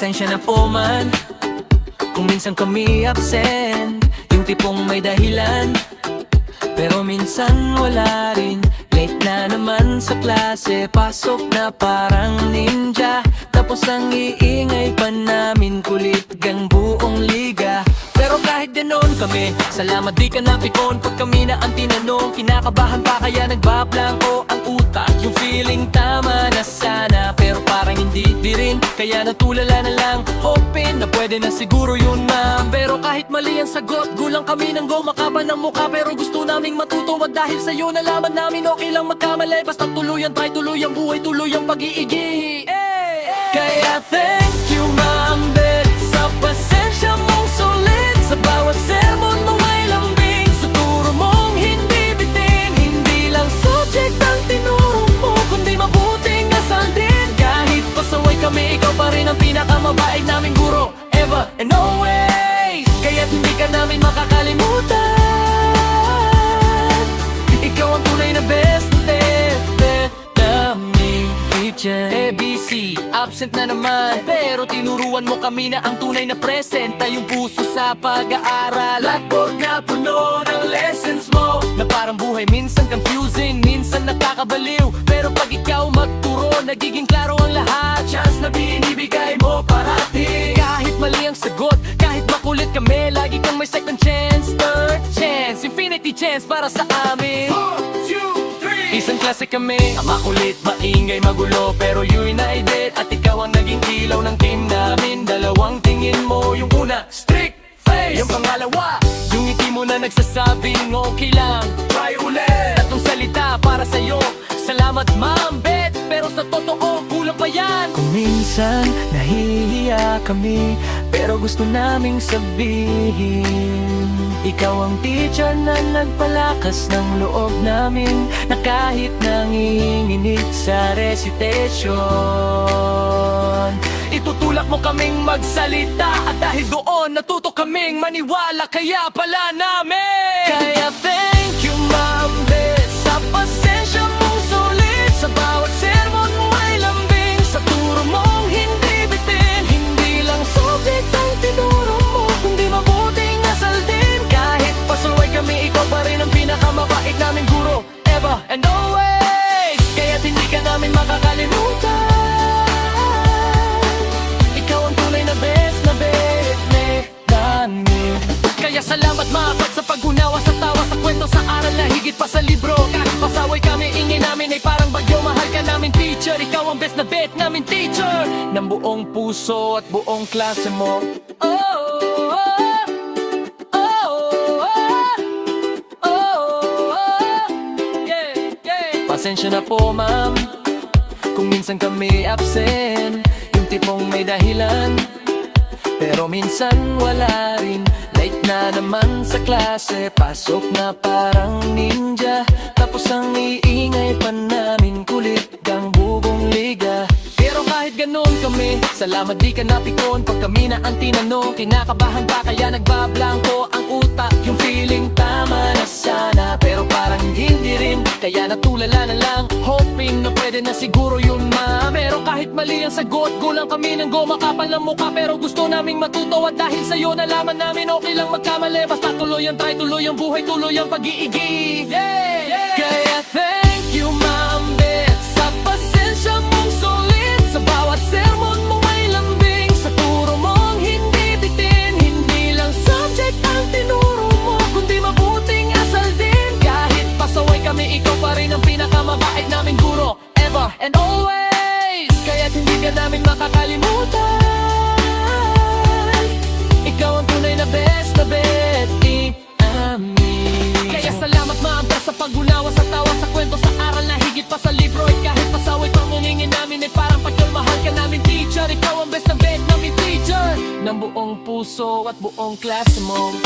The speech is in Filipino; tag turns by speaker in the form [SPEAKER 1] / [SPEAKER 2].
[SPEAKER 1] Pasensya na po man kung minsan kami absent, yung tipong may dahilan, pero minsan wala rin. Late na naman sa klase, pasok na parang ninja, tapos ang iingay pa namin, kulit gang buong liga. Pero kahit ganon kami, salamat di ka napikon. Pag kami na ang tinanong, kinakabahan pa kaya nagbablanko ang utak. Yung feeling tama na sana, pero parang hindi di rin, kaya natulala na lang, hoping na pwede na siguro yun ma'am. Pero kahit mali ang sagot, gulang kami ng go, makaba ng mukha, pero gusto naming matuto. At dahil sa'yo nalaman namin okay lang magkamali, basta tuluyan tayo, tuluyang buhay, tuluyang pag-iigi. Kaya thank you ma'am Bet sa pasensya mong sulit, sa bawat sermon mo may lambing, sa turo mong hindi bitin. Hindi lang subject ang tinuro mo, kundi mabuting asal din. Kahit pasaway kami, ikaw pa rin ang pinakamabait naming guro, ever and always. Kaya't hindi ka namin makakalimutan. Ikaw ang tunay na best naming teacher. ABC, absent na naman, pero tinuruan mo kami na ang tunay na present, tayong puso sa pag-aaral. Blackboard na puno ng lessons mo, na parang buhay minsan confusing, minsan nakakabaliw, pero pag ikaw magturo, nagiging klaro ang lahat. Chance na binibigay mo parati. Kahit mali ang sagot, kahit makulit kami, lagi kang may second chance, third chance, infinity chance para sa amin. 4, 2, 3. Isang klase kami, ang makulit, maingay, magulo, pero you're united, at ikaw ang naging ilaw ng team namin. Dalawang tingin mo, yung una, strict face, yung pangalawa, yung ngiti mo na nagsasabing okay lang, try ulit. Tatong salita para sa'yo, salamat ma'am Bet, pero sa totoo, kulang pa yan. Kung minsan nahihiya kami, pero gusto naming sabihin, ikaw ang teacher na nagpalakas ng loob namin, na kahit nanginginig sa recitation, itutulak mo kaming magsalita, at dahil doon natuto kaming maniwala, kaya pala namin. Kaya thank you ma'am Bet sa pasensya mong sulit, sa bawat sermon mo ay lambing, sa turo mong hindi bitin. Hindi lang subject ang tinuro mo, kundi mabuting asal din. Kahit pasaway kami, ikaw pa rin ang pinakamabait naming guro, ever and always. Kaya't hindi ka namin makakalimutan. Ikaw ang tunay na best namin. Kaya salamat maapat sa pag-unawa, sa tawa, sa kwento, sa aral na higit pa sa libro. Kahit pasaway kami, ingay namin ay parang bagyo, mahal ka namin teacher. Ikaw ang best na bet namin teacher, ng buong puso at buong klase mo. Pasensya na po ma'am kung minsan kami absent, yung tipong may dahilan, pero minsan wala rin. Late na naman sa klase, pasok na parang ninja, tapos ang iingay pa namin, kulit gang buong liga. Pero kahit ganon kami, salamat di ka napikon. Pag kami na ang tinanong, kinakabahan pa kaya nagbablanko ang utak. Yung feeling tama na sana, pero parang hindi rin, kaya natulala na lang, hoping na pwede na siguro yun ma. Pero kahit mali ang sagot, gulang kami ng go, makapal ng mukha, pero gusto naming matuto. At dahil sa'yo nalaman namin okay lang magkamali, basta tuluyang try, tuluyang buhay, tuluyang pag-iigi. Kaya thank you ma'am Bet sa pasensya mong sulit, sa bawat sermon mo may lambing, sa turo mong hindi bitin. Hindi lang subject ang tinuro mo, kundi mabuting asal din. Kahit pasaway kami, ikaw pa rin ang pinakamabait naming guro, ever and always. Kaya't hindi ka namin makakalimutan. Ikaw ang tunay na best na bet namin. Kaya salamat ma'am sa pag-unawa, sa tawa, sa kwento, sa aral na higit pa sa libro. At kahit pasaway pangungingin namin ay parang pagkal, mahal ka namin teacher. Ikaw ang best na bet namin teacher, ng buong puso at buong klase mo.